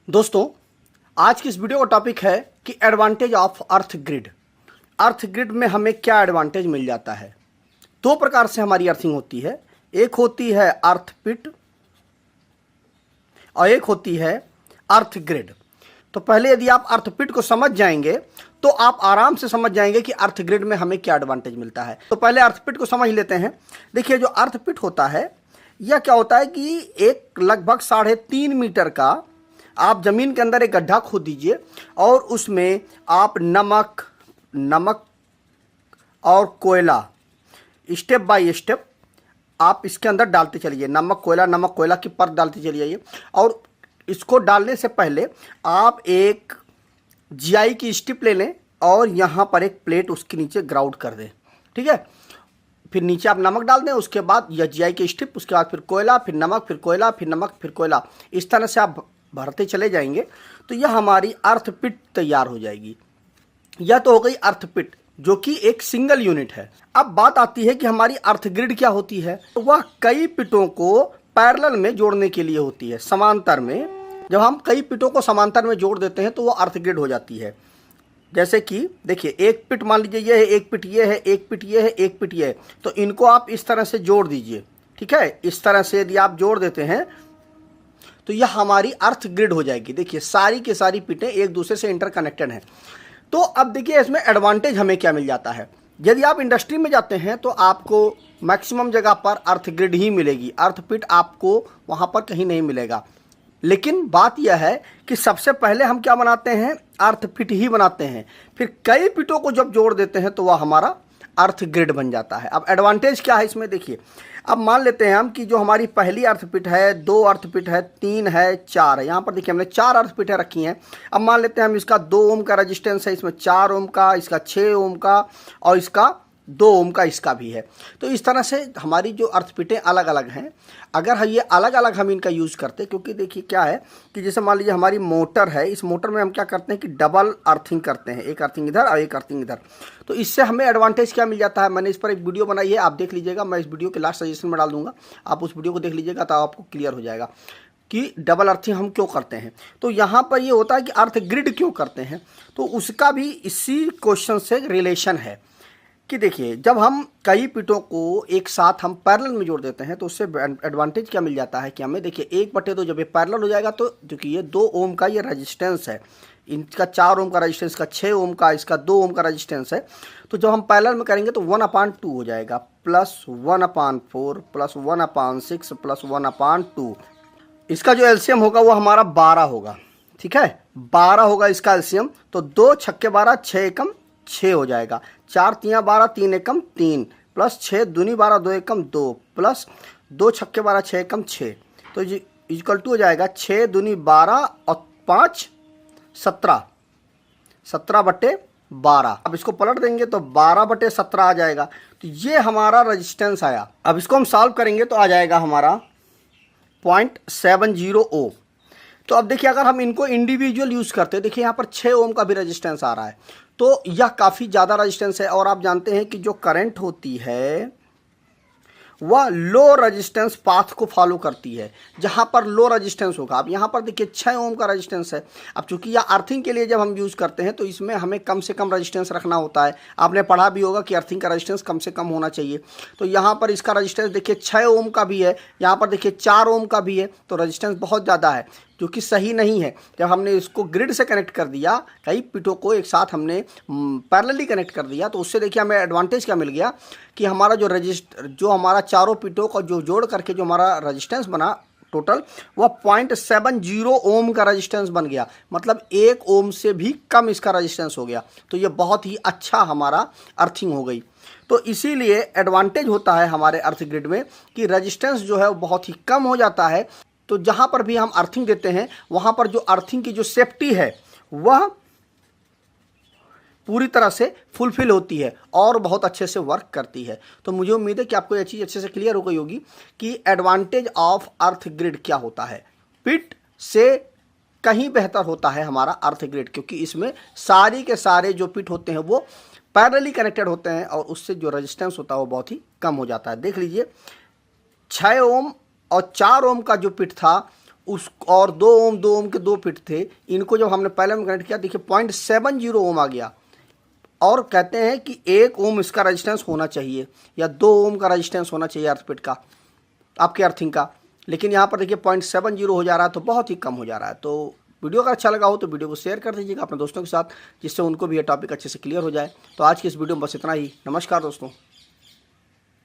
दोस्तों, आज की इस वीडियो का टॉपिक है कि advantage of earth grid. Earth grid में हमें क्या एडवांटेज मिल जाता है। दो प्रकार से हमारी अर्थिंग होती है, एक होती है अर्थ पिट और एक होती है अर्थ ग्रिड। तो पहले यदि आप अर्थ पिट को समझ जाएंगे तो आप आराम से समझ जाएंगे कि अर्थ ग्रिड में हमें क्या एडवांटेज मिलता है। तो पहले अर्थ पिट को समझ लेते हैं। देखिए, जो अर्थ पिट होता है यह क्या होता है कि एक लगभग 3.5 मीटर का आप जमीन के अंदर एक गड्ढा खोद दीजिए और उसमें आप नमक और कोयला स्टेप बाय स्टेप आप इसके अंदर डालते चलिए। नमक कोयला की परत डालते चलिए। और इसको डालने से पहले आप एक जीआई की स्ट्रिप ले लें और यहाँ पर एक प्लेट उसके नीचे ग्राउंड कर दें। ठीक है, फिर नीचे आप नमक डाल दें, उसके बाद यह जीआई की स्ट्रिप, उसके बाद फिर कोयला, फिर नमक, फिर कोयला, फिर नमक, फिर कोयला। इस तरह से आप भरते चले जाएंगे तो यह हमारी अर्थ पिट तैयार हो जाएगी। यह तो हो गई अर्थ पिट, जो कि एक सिंगल यूनिट है। अब बात आती है कि हमारी अर्थ ग्रिड क्या होती है। तो वह कई पिटों को पैरेलल में जोड़ने के लिए होती है, समांतर में। जब हम कई पिटों को समांतर में जोड़ देते हैं तो वह अर्थ ग्रिड हो जाती है। जैसे कि देखिए, एक पिट मान लीजिए ये है, एक पिट ये है, एक पिट ये है, एक पिट ये है, तो इनको आप इस तरह से जोड़ दीजिए। ठीक है, इस तरह से यदि आप जोड़ देते हैं तो यह हमारी अर्थ ग्रिड हो जाएगी। देखिए, सारी की सारी पिटें एक दूसरे से इंटरकनेक्टेड हैं। तो अब देखिए, इसमें एडवांटेज हमें क्या मिल जाता है। यदि आप इंडस्ट्री में जाते हैं तो आपको मैक्सिमम जगह पर अर्थ ग्रिड ही मिलेगी, अर्थ पिट आपको वहाँ पर कहीं नहीं मिलेगा। लेकिन बात यह है कि सबसे पहले हम क्या बनाते हैं, अर्थ पिट ही बनाते हैं। फिर कई पिटों को जब जोड़ देते हैं तो वह हमारा अर्थ ग्रिड बन जाता है। अब एडवांटेज क्या है इसमें, देखिए। अब मान लेते हैं हम कि जो हमारी पहली अर्थ पिट है, 2 अर्थ पिट है, 3 है, 4 है। यहाँ पर देखिए हमने 4 अर्थ पिटें रखी हैं। अब मान लेते हैं हम इसका 2 ओम का रजिस्टेंस है, इसमें 4 ओम का, इसका 6 ओम का और इसका 2 ओम का इसका भी है। तो इस तरह से हमारी जो अर्थ पिटें अलग अलग हैं। अगर ये अलग अलग हम इनका यूज़ करते, क्योंकि देखिए क्या है कि जैसे मान लीजिए हमारी मोटर है, इस मोटर में हम क्या करते हैं कि डबल अर्थिंग करते हैं, एक अर्थिंग इधर और एक अर्थिंग इधर। तो इससे हमें एडवांटेज क्या मिल जाता है, मैंने इस पर एक वीडियो बनाई है, आप देख लीजिएगा। मैं इस वीडियो के लास्ट सजेशन में डाल दूंगा, आप उस वीडियो को देख लीजिएगा तो आपको क्लियर हो जाएगा कि डबल अर्थिंग हम क्यों करते हैं। तो यहाँ पर ये होता है कि अर्थ ग्रिड क्यों करते हैं, तो उसका भी इसी क्वेश्चन से रिलेशन है कि देखिए, जब हम कई पिटों को एक साथ हम पैरेलल में जोड़ देते हैं तो उससे एडवांटेज क्या मिल जाता है कि हमें देखिए 1/2 जब ये पैरेलल हो जाएगा तो क्योंकि ये 2 ओम का ये रेजिस्टेंस है, इनका 4 ओम का रेजिस्टेंस, का 6 ओम का, इसका 2 ओम का रेजिस्टेंस है। तो जब हम पैरेलल में करेंगे तो 1/2 हो जाएगा, +1/4 +1/6 +1/2। इसका जो एलसीएम होगा वो हमारा 12 होगा। ठीक है, 12 होगा इसका एलसीएम। तो 2 छक्के 12, 6 एकम 6 हो जाएगा। 4 तियाँ 12, 3 एकम 3 प्लस 6 दूनी 12, 2 एकम 2 प्लस 2 छक्के 12, 6 एकम 6। तो ये इक्वल टू हो जाएगा 6 दूनी 12 और 5 17, 17/12। अब इसको पलट देंगे तो 12/17 आ जाएगा। तो ये हमारा रजिस्टेंस आया। अब इसको हम सॉल्व करेंगे तो आ जाएगा हमारा 0.70 ओम। तो अब देखिए, अगर हम इनको इंडिविजुअल यूज़ करते हैं, देखिए यहाँ पर 6 ओम का भी रेजिस्टेंस आ रहा है, तो यह काफ़ी ज़्यादा रेजिस्टेंस है। और आप जानते हैं कि जो करंट होती है वह लो रेजिस्टेंस पाथ को फॉलो करती है, जहाँ पर लो रेजिस्टेंस होगा। अब यहाँ पर देखिए 6 ओम का रेजिस्टेंस है। अब चूंकि यह अर्थिंग के लिए जब हम यूज़ करते हैं तो इसमें हमें कम से कम रेजिस्टेंस रखना होता है। आपने पढ़ा भी होगा कि अर्थिंग का रेजिस्टेंस कम से कम होना चाहिए। तो यहाँ पर इसका रेजिस्टेंस देखिए 6 ओम का भी है, यहाँ पर देखिए 4 ओम का भी है। तो रेजिस्टेंस बहुत ज़्यादा है, जो कि सही नहीं है। जब हमने इसको ग्रिड से कनेक्ट कर दिया, कई पिटों को एक साथ हमने पैरेलली कनेक्ट कर दिया, तो उससे देखिए हमें एडवांटेज क्या मिल गया कि हमारा जो हमारा चारों पिटों का जो जोड़ करके जो हमारा रेजिस्टेंस बना टोटल, वह 0.70 ओम का रेजिस्टेंस बन गया। मतलब 1 ओम से भी कम इसका रेजिस्टेंस हो गया। तो ये बहुत ही अच्छा हमारा अर्थिंग हो गई। तो इसीलिए एडवांटेज होता है हमारे अर्थ ग्रिड में कि रेजिस्टेंस जो है वो बहुत ही कम हो जाता है। तो जहाँ पर भी हम अर्थिंग देते हैं वहाँ पर जो अर्थिंग की जो सेफ्टी है वह पूरी तरह से फुलफिल होती है और बहुत अच्छे से वर्क करती है। तो मुझे उम्मीद है कि आपको यह चीज़ अच्छे से क्लियर हो गई होगी कि एडवांटेज ऑफ अर्थ ग्रिड क्या होता है। पिट से कहीं बेहतर होता है हमारा अर्थ ग्रिड, क्योंकि इसमें सारी के सारे जो पिट होते हैं वो पैरेलली कनेक्टेड होते हैं और उससे जो रेजिस्टेंस होता है वो बहुत ही कम हो जाता है। देख लीजिए, 6 ओम और 4 ओम का जो पिट था उस और 2 ओम के 2 फीट थे, इनको जब हमने पहले में कनेक्ट किया, देखिए 0.70 ओम आ गया। और कहते हैं कि 1 ओम इसका रेजिस्टेंस होना चाहिए या 2 ओम का रेजिस्टेंस होना चाहिए अर्थ पिट का, आपके अर्थिंग का, लेकिन यहाँ पर देखिए 0.70 हो जा रहा है, तो बहुत ही कम हो जा रहा है। तो वीडियो अगर अच्छा लगा हो तो वीडियो को शेयर कर दीजिएगा अपने दोस्तों के साथ, जिससे उनको भी ये टॉपिक अच्छे से क्लियर हो जाए। तो आज की इस वीडियो में बस इतना ही। नमस्कार दोस्तों।